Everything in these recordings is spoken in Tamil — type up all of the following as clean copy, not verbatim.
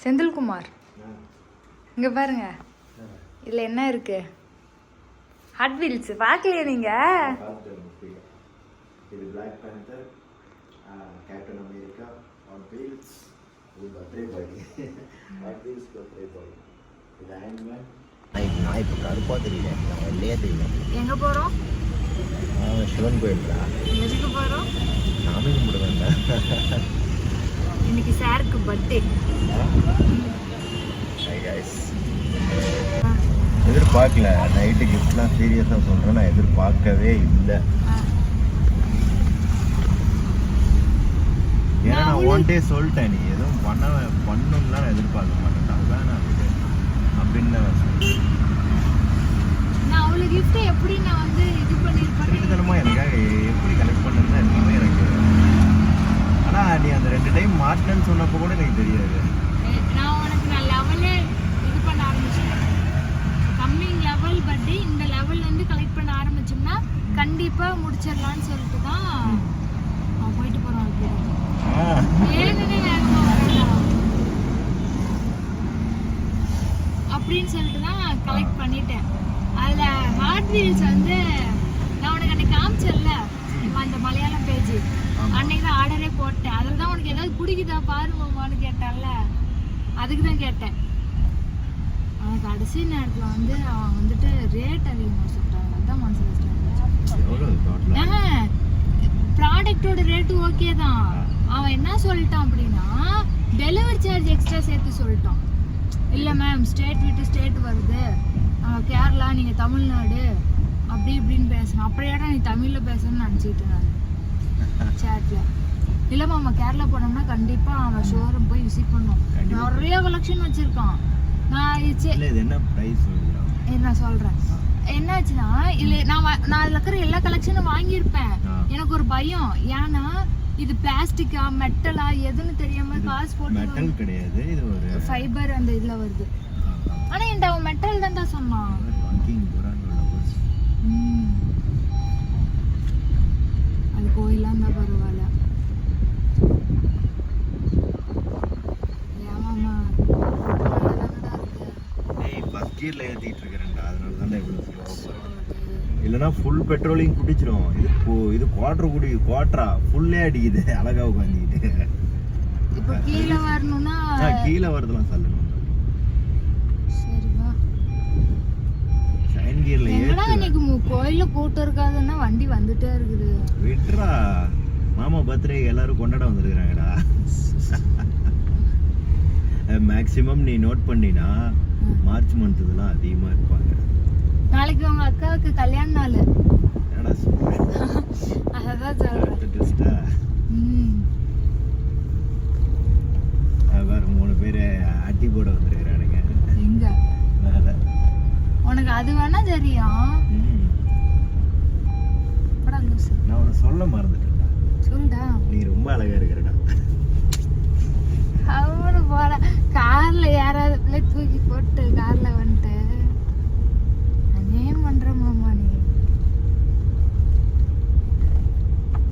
செந்தில்குமார், இங்க பாருங்க, இதுல என்ன இருக்கு? ஹாட் வீல்ஸ் பார்க்கலையா நீங்க? இது Black Panther, Captain America on wheels, இது birthday boy, hot wheels birthday boy. இது Ant-Man. நான் இப்போ கருப்பா தெரியல, நான் வெள்ளையா தெரியல. எங்க போறோம்? சிவன் கோயிலுக்கா? எதுக்கு போறோம்? சாமி கும்பிடுவேன். இன்னைக்கு சாருக்கு பர்த்டே. Hi guys. எதிர்பார்க்கல, நைட்டு கிஃப்ட்லாம் சீரியஸாக சொல்கிறேன், நான் எதிர்பார்க்கவே இல்லை. ஏன்னா நான் ஒன் டே சொல்லிட்டேன், நீ எதுவும் பண்ணணும்லாம் நான் எதிர்பார்க்க மாட்டேன், அதுதான் நான் அப்படின்னு நான் அவ்வளோ கிஃப்ட்டை எப்படி நான் வந்து இது பண்ணியிருப்பேன் தினமும் எனக்காக எப்படி கலெக்ட் பண்ணுறதுன்னு எல்லாமே எனக்கு. ஆனால் நீ அந்த 2 டைம் மாட்டினேன்னு சொன்னப்போ கூட எனக்கு தெரியாது. நான் லெவலே இது பண்ண ஆரம்பிச்சேன். கம்மிங் லெவல் பட் இந்த லெவல்லேருந்து கலெக்ட் பண்ண ஆரம்பிச்சோம்னா கண்டிப்பாக முடிச்சிடலான்னு சொல்லிட்டு தான் போயிட்டு போகிறோம். அப்படின்னு சொல்லிட்டு தான் கலெக்ட் பண்ணிட்டேன். அதில் ஹாட் வீல்ஸ் வந்து நான் உனக்கு அன்னைக்கு காமிச்சேன்ல, அந்த மலையாளம் பேஜ், அன்னைக்கு தான் ஆர்டரே போட்டேன். அதில் தான் உனக்கு ஏதாவது பிடிக்குதா பாருமான்னு கேட்டான்ல, அதுக்கு தான் கேட்டேன். அவன் கடைசி நேரத்தில் வந்து அவன் வந்துட்டு ரேட் அதிகமாக சொல்லிட்டாங்க, அதுதான் மனசில் ப்ராடக்டோட ரேட்டு ஓகே தான். அவன் என்ன சொல்லிட்டான் அப்படின்னா டெலிவரி சார்ஜ் எக்ஸ்ட்ரா சேர்த்து சொல்லிட்டான். இல்லை மேம், ஸ்டேட் விட்டு ஸ்டேட் வருது, கேரளா, நீங்கள் தமிழ்நாடு அப்படி இப்படின்னு பேசணும். அப்படியாடா நீ தமிழில் பேசணும்னு நினச்சிக்கிட்டேன் நான் சேட்டில். இல்லை மாமா, கேரளா போனோம்னா கண்டிப்பாக அவன் ஷோரூம் போய் விசிட் பண்ணோம். நிறைய கலெக்ஷன் வச்சுருக்கான். நான் என்ன ப்ரைஸ் நான் சொல்கிறேன். என்னாச்சுன்னா, இல்லை நான் அதில் இருக்கிற எல்லா கலெக்ஷனும் வாங்கியிருப்பேன். எனக்கு ஒரு பயம், ஏன்னா இது பிளாஸ்டிக்கா மெட்டலா எதுன்னு தெரியாம காசு போட்டு. மெட்டல் கிடையாது, இது ஒரு ஃபைபர் அந்த இதுல வருது. ஆனா இந்த அவன் மெட்டல் தான் தான் சொன்னான். அது கோயிலா இருந்தா பரவாயில்ல. ஏமாமா ஃபர்ஸ்ட் கியர்ல ஏத்திட்டு இருக்கேன்டா, அதனால தான் இவ்வளவு ஸ்லோவா போறேன். இல்லனா ஃபுல் பெட்ரோலிங் குடிச்சிரும். இது குவாட்டரா ஃபுல்லே அடிக்குது அழகா உட்கார்ந்துக்கிட்டு. இப்போ கீழ வரணும்னா கீழ வரதெல்லாம் சொல்லணும். சரி வா. ஷைன் கியர்ல ஏன்னா இன்னைக்கு கோயில்ல கூட்டம் இருக்காதுன்னா வண்டி வந்துட்டே இருக்குது. விட்றா, மாமா பர்த்டே எல்லாரும் கொண்டாட வந்திருக்காங்கடா. மேக்ஸிமம் நீ நோட் பண்ணினா மார்ச் மந்த் இதெல்லாம் அதிகமா இருப்பாங்க. நாளைக்கு உங்க அக்காவுக்கு கல்யாண நாள். என்னடா சொல்ற? அதான் சொல்றேன். டெஸ்டா. வேற 3 பேர் அட்டி போட வந்திருக்கானுங்க. எங்க? மேல. உனக்கு அது வேணா தெரியும். படா லூசு. நான் உனக்கு சொல்ல மறந்துட்டேன்டா. சொல்டா. நீ ரொம்ப அழகா இருக்கறடா. அவனு போற கார்ல யாராவது பிள்ளை தூக்கி போட்டு கார்ல வந்துட்டு அநேகம் பண்ற மாமா நீ.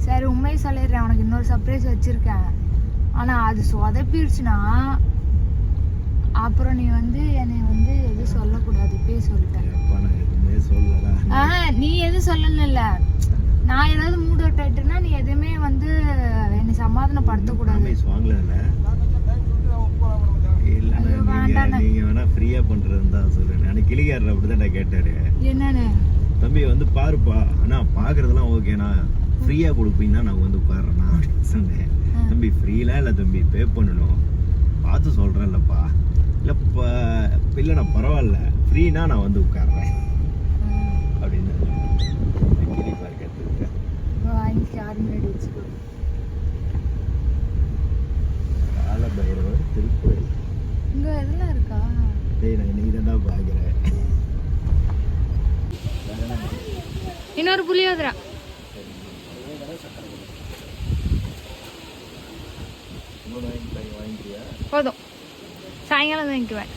சரி, உண்மையை சொல்லிடுறேன், உனக்கு இன்னொரு சர்ப்ரைஸ் வச்சிருக்கேன். ஆனா அது சொதப்பிடுச்சுன்னா அப்புறம் நீ வந்து என்னை வந்து எதுவும் சொல்லக்கூடாது. இப்பயே சொல்லிட்டேன். நீ எதுவும் சொல்லல, நான் ஏதாவது மூட் அவுட் ஆயிட்டேன்னா நீ எதுவுமே வந்து என்னை சமாதானப்படுத்தக்கூடாது. நீங்க வேணா ஃப்ரீயா பண்றதுன்னு தான் சொல்றேன். நான் கிளிகாரர் அப்படிதான் கேட்டாரு. என்னன்னு? தம்பி வந்து பாருப்பா, ஆனா பாக்குறதெல்லாம் ஓகேண்ணா, ஃப்ரீயா கொடுப்பீங்கன்னா நான் வந்து உட்காடுறேண்ணா அப்படின்னு சொன்னேன். தம்பி ஃப்ரீலாம் இல்லை தம்பி, பே பண்ணணும், பார்த்து சொல்றேன்லப்பா. இல்லைண்ணா பரவாயில்ல, ஃப்ரீனா நான் வந்து உட்காடுறேன் அப்படின்னு கிளி பார்க்க காலபைரவர் திருக்கோயில் இங்க எதெல்லாம் இருக்கா? டேய், நான் நீ தான் பாக்குறேன். இன்னொரு புளியோதரா போதும், சாயங்காலம் வாங்கிக்குவேன்.